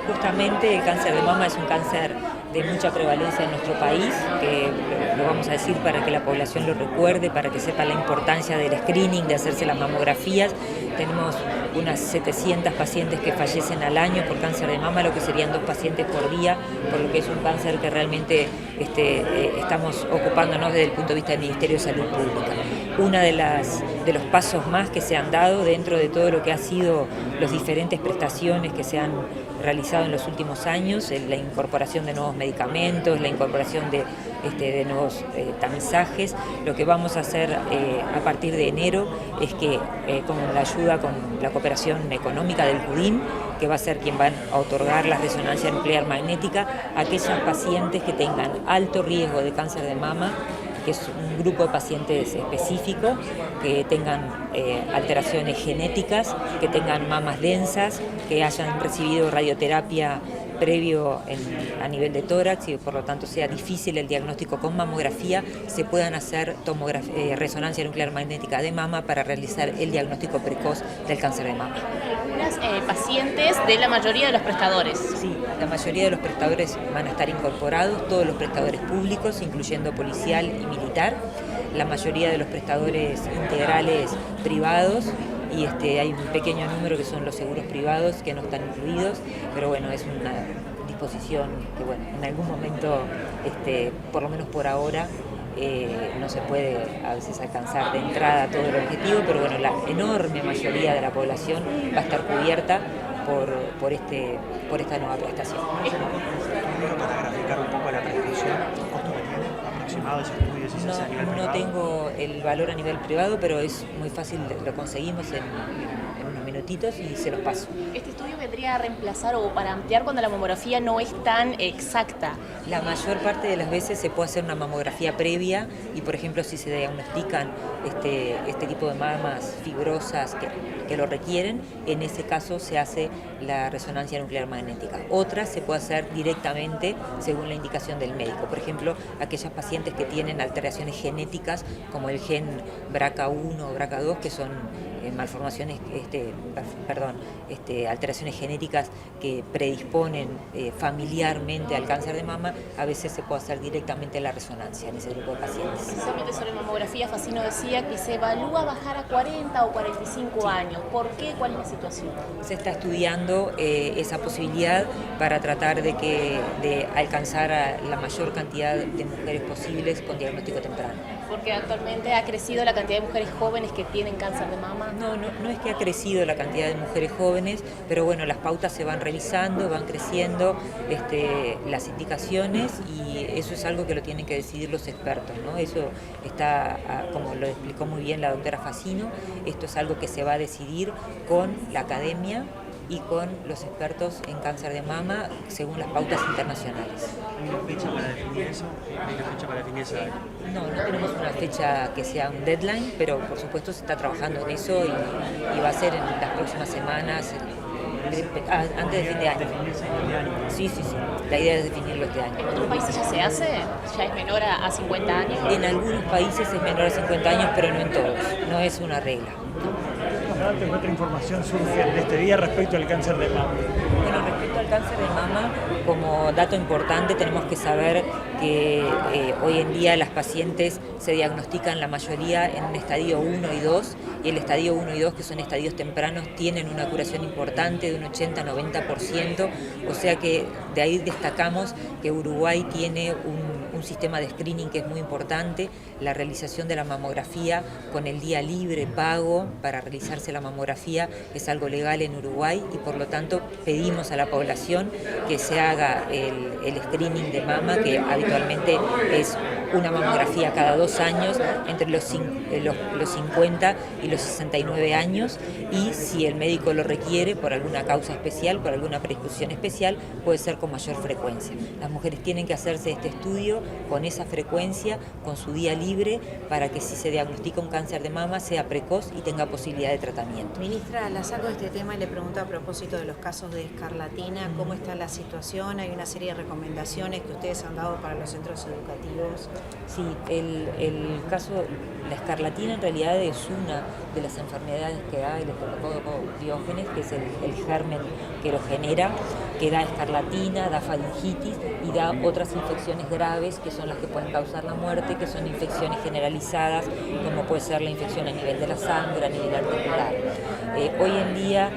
Justamente el cáncer de mama es un cáncer de mucha prevalencia en nuestro país, que lo vamos a decir para que la población lo recuerde, para que sepa la importancia del screening, de hacerse las mamografías. Tenemos unas 700 pacientes que fallecen al año por cáncer de mama, lo que serían 2 pacientes por día, por lo que es un cáncer que realmente estamos ocupándonos desde el punto de vista del Ministerio de Salud Pública. Uno de los pasos más que se han dado dentro de todo lo que ha sido las diferentes prestaciones que se han realizado en los últimos años, la incorporación de nuevos medicamentos, la incorporación de nuevos tamizajes. Lo que vamos a hacer a partir de enero es que con la ayuda, con la cooperación económica del CUDIM, que va a ser quien va a otorgar la resonancia nuclear magnética a aquellos pacientes que tengan alto riesgo de cáncer de mama, que es un grupo de pacientes específico, que tengan alteraciones genéticas, que tengan mamas densas, que hayan recibido radioterapia previo a nivel de tórax y por lo tanto sea difícil el diagnóstico con mamografía, se puedan hacer resonancia nuclear magnética de mama para realizar el diagnóstico precoz del cáncer de mama. Algunas pacientes de la mayoría de los prestadores. Sí, la mayoría de los prestadores van a estar incorporados, todos los prestadores públicos, incluyendo policial y militar, la mayoría de los prestadores integrales privados, y hay un pequeño número que son los seguros privados que no están incluidos, pero bueno, es una disposición que bueno, en algún momento, por lo menos por ahora, no se puede a veces alcanzar de entrada todo el objetivo, pero bueno, la enorme mayoría de la población va a estar cubierta por esta nueva prestación. Para graficar un poco la prescripción, ¿el costo que tiene aproximado de ese estudio? Si se hace a nivel privado. No tengo el valor a nivel privado, pero es muy fácil, lo conseguimos en unos minutitos y se los paso. ¿Este estudio vendría a reemplazar o para ampliar cuando la mamografía no es tan exacta? La mayor parte de las veces se puede hacer una mamografía previa y, por ejemplo, si se diagnostican este tipo de mamas fibrosas que lo requieren, en ese caso se hace la resonancia nuclear magnética. Otras se puede hacer directamente según la indicación del médico. Por ejemplo, aquellas pacientes que tienen alteraciones genéticas como el gen BRCA1 o BRCA2, que son malformaciones, alteraciones genéticas que predisponen familiarmente al cáncer de mama, a veces se puede hacer directamente la resonancia en ese grupo de pacientes. Precisamente sobre mamografía, Facino decía que se evalúa bajar a 40 o 45 años. ¿Por qué? ¿Cuál es la situación? Se está estudiando esa posibilidad para tratar de alcanzar a la mayor cantidad de mujeres posibles con diagnóstico temprano. Porque actualmente ha crecido la cantidad de mujeres jóvenes que tienen cáncer de mama. No es que ha crecido la cantidad de mujeres jóvenes, pero bueno, las pautas se van revisando, van creciendo las indicaciones y eso es algo que lo tienen que decidir los expertos, ¿no? Eso está, como lo explicó muy bien la doctora Facino, esto es algo que se va a decidir con la academia y con los expertos en cáncer de mama según las pautas internacionales. ¿Hay una fecha para definir eso? ¿Hay una fecha para definir eso? No tenemos una fecha que sea un deadline, pero por supuesto se está trabajando en eso y va a ser en las próximas semanas, antes de fin de año. Sí. La idea es definirlo este año. ¿En otros países ya se hace? ¿Ya es menor a 50 años? En algunos países es menor a 50 años, pero no en todos. No es una regla. ¿Qué otra información surge en este día respecto al cáncer de mama? Bueno, respecto al cáncer de mama, como dato importante tenemos que saber que hoy en día las pacientes se diagnostican la mayoría en un estadio 1 y 2, y el estadio 1 y 2, que son estadios tempranos, tienen una curación importante de un 80-90%, o sea que de ahí destacamos que Uruguay tiene un sistema de screening que es muy importante, la realización de la mamografía con el día libre pago para realizarse la mamografía es algo legal en Uruguay y por lo tanto pedimos a la población que se haga el screening de mama, que habitualmente es una mamografía cada 2 años entre los 50 y los 69 años, y si el médico lo requiere por alguna causa especial, por alguna prescripción especial, puede ser con mayor frecuencia. Las mujeres tienen que hacerse este estudio con esa frecuencia, con su día libre, para que si se diagnostica un cáncer de mama sea precoz y tenga posibilidad de tratamiento. Ministra, la saco de este tema y le pregunto a propósito de los casos de escarlatina, ¿cómo está la situación? Hay una serie de recomendaciones que ustedes han dado para los centros educativos. Sí, el caso, la escarlatina en realidad es una de las enfermedades que hay, el Diógenes, que es el germen que lo genera, que da escarlatina, da faringitis y da otras infecciones graves que son las que pueden causar la muerte, que son infecciones generalizadas, como puede ser la infección a nivel de la sangre, a nivel articular. Hoy en día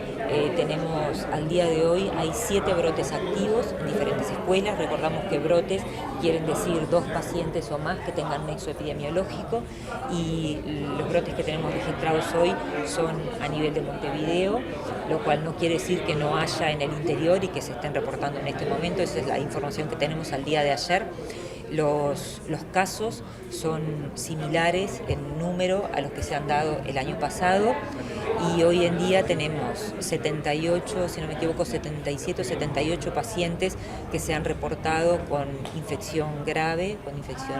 al día de hoy hay 7 brotes activos en diferentes escuelas. Recordamos que brotes quieren decir 2 pacientes o más que tengan nexo epidemiológico, y los brotes que tenemos registrados hoy son a nivel de Montevideo, lo cual no quiere decir que no haya en el interior y que se estén reportando en este momento. Esa es la información que tenemos al día de ayer. Los casos son similares en número a los que se han dado el año pasado, y hoy en día tenemos 78, si no me equivoco, 77 o 78 pacientes que se han reportado con infección grave, con infección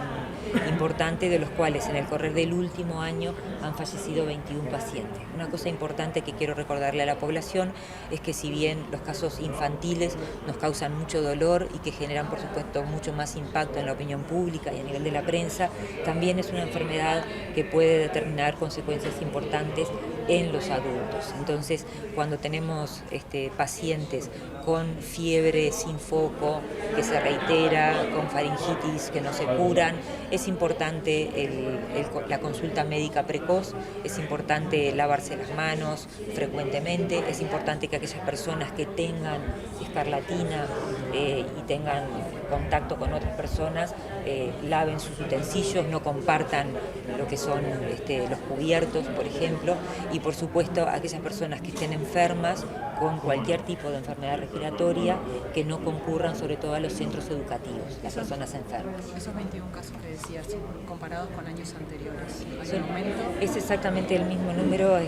importante, de los cuales en el correr del último año han fallecido 21 pacientes. Una cosa importante que quiero recordarle a la población es que si bien los casos infantiles nos causan mucho dolor y que generan, por supuesto, mucho más impacto en la opinión pública y a nivel de la prensa, también es una enfermedad que puede determinar consecuencias importantes en los adultos. Entonces, cuando tenemos pacientes con fiebre sin foco, que se reitera, con faringitis que no se curan, es importante la consulta médica precoz, es importante lavarse las manos frecuentemente, es importante que aquellas personas que tengan escarlatina y tengan contacto con otras personas laven sus utensilios, no compartan lo que son los cubiertos, por ejemplo, y por supuesto aquellas personas que estén enfermas con cualquier tipo de enfermedad respiratoria, que no concurran sobre todo a los centros educativos, las personas enfermas. Esos 21 casos que decías, comparados con años anteriores, ¿hay un aumento? Es exactamente el mismo número,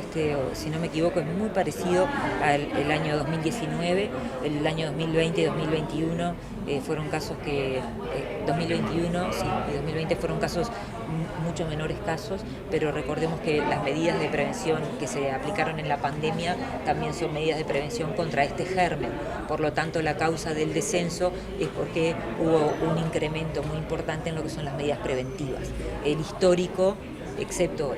si no me equivoco, es muy parecido al año 2019, el año 2020 y 2021 fueron casos que, 2021 sí, y 2020 fueron casos mucho menores casos, pero recordemos que las medidas de prevención que se aplicaron en la pandemia también son medidas de prevención contra este germen. Por lo tanto, la causa del descenso es porque hubo un incremento muy importante en lo que son las medidas preventivas. El histórico, excepto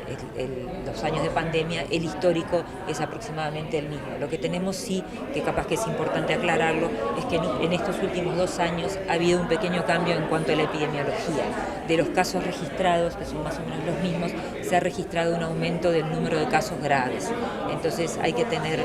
los años de pandemia, el histórico es aproximadamente el mismo. Lo que tenemos sí, que capaz que es importante aclararlo, es que en estos últimos 2 años ha habido un pequeño cambio en cuanto a la epidemiología. De los casos registrados, que son más o menos los mismos, se ha registrado un aumento del número de casos graves. Entonces hay que tener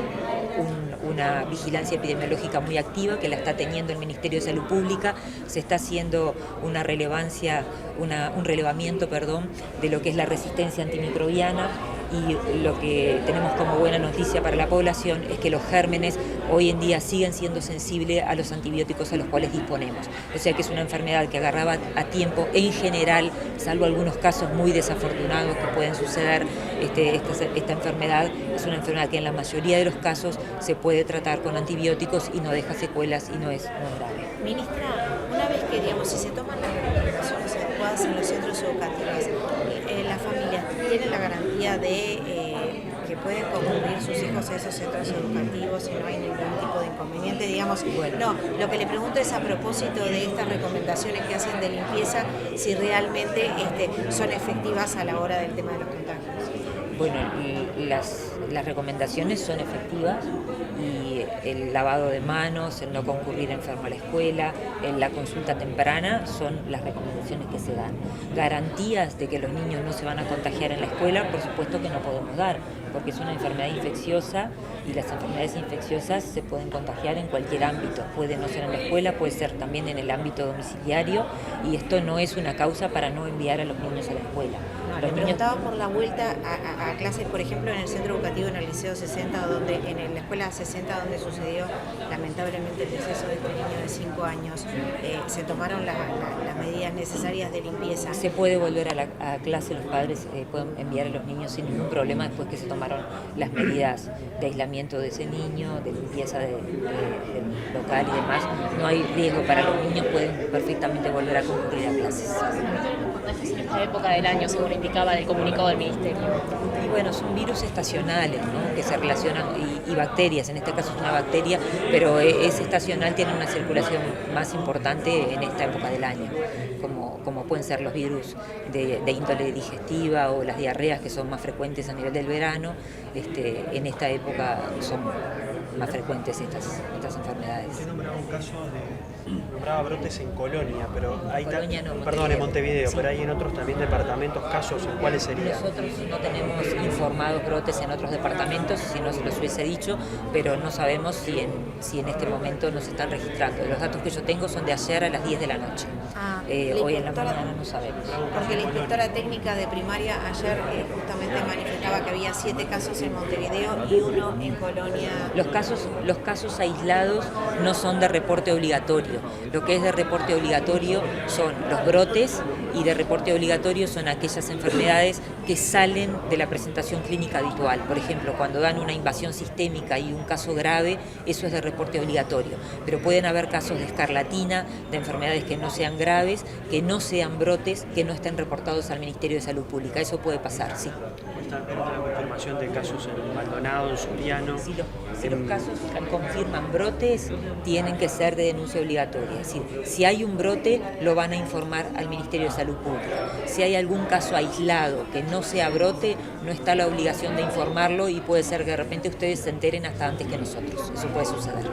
una vigilancia epidemiológica muy activa, que la está teniendo el Ministerio de Salud Pública. Se está haciendo un relevamiento de lo que es la resistencia antimicrobiana, y lo que tenemos como buena noticia para la población es que los gérmenes hoy en día siguen siendo sensibles a los antibióticos a los cuales disponemos. O sea que es una enfermedad que agarraba a tiempo en general, salvo algunos casos muy desafortunados que pueden suceder. Esta enfermedad es una enfermedad que en la mayoría de los casos se puede tratar con antibióticos y no deja secuelas y no es grave. Ministra, una vez que, si se toman las recomendaciones adecuadas en los centros educativos, las familias tienen la garantía de que pueden concurrir sus hijos a esos centros educativos y no hay ningún tipo de inconveniente, No, lo que le pregunto es a propósito de estas recomendaciones que hacen de limpieza, si realmente son efectivas a la hora del tema de los contagios. Bueno, las recomendaciones son efectivas, y el lavado de manos, el no concurrir enfermo a la escuela, la consulta temprana son las recomendaciones que se dan. Garantías de que los niños no se van a contagiar en la escuela, por supuesto que no podemos dar, porque es una enfermedad infecciosa y las enfermedades infecciosas se pueden contagiar en cualquier ámbito. Puede no ser en la escuela, puede ser también en el ámbito domiciliario, y esto no es una causa para no enviar a los niños a la escuela. Le preguntaba por la vuelta a clases, por ejemplo, en el centro educativo, en el Liceo 60, en la escuela 60, donde sucedió lamentablemente el deceso de este niño de 5 años. ¿Se tomaron las medidas necesarias de limpieza? Se puede volver a clase, los padres pueden enviar a los niños sin ningún problema después que se tomaron las medidas de aislamiento de ese niño, de limpieza del local y demás. No hay riesgo para los niños, pueden perfectamente volver a concurrir a clases. En esta época del año, según indicaba el comunicado del Ministerio. Y bueno, son virus estacionales, ¿no?, que se relacionan, y bacterias, en este caso es una bacteria, pero es estacional, tiene una circulación más importante en esta época del año, como pueden ser los virus de índole digestiva o las diarreas, que son más frecuentes a nivel del verano. En esta época son más frecuentes estas enfermedades. Usted nombraba un caso nombraba brotes en Colonia, pero hay Colonia no, perdón, en Montevideo, sí. pero hay en otros también departamentos casos, ¿en cuáles serían? Nosotros no tenemos informados brotes en otros departamentos, si no se los hubiese dicho, pero no sabemos si en este momento nos están registrando. Los datos que yo tengo son de ayer a las 10 de la noche. Hoy en la mañana no sabemos. Porque la inspectora técnica de primaria ayer justamente manifestaba que había 7 casos en Montevideo y 1 en Colonia. Los casos aislados no son de reporte obligatorio. Lo que es de reporte obligatorio son los brotes, y de reporte obligatorio son aquellas enfermedades que salen de la presentación clínica habitual. Por ejemplo, cuando dan una invasión sistémica y un caso grave, eso es de reporte obligatorio. Pero pueden haber casos de escarlatina, de enfermedades que no sean graves, que no sean brotes, que no estén reportados al Ministerio de Salud Pública. Eso puede pasar, sí. ¿Está la confirmación de casos en Maldonado, en Soriano? Si los casos confirman brotes, tienen que ser de denuncia obligatoria. Es decir, si hay un brote, lo van a informar al Ministerio de Salud Pública. Si hay algún caso aislado que no sea brote, no está la obligación de informarlo y puede ser que de repente ustedes se enteren hasta antes que nosotros. Eso puede suceder.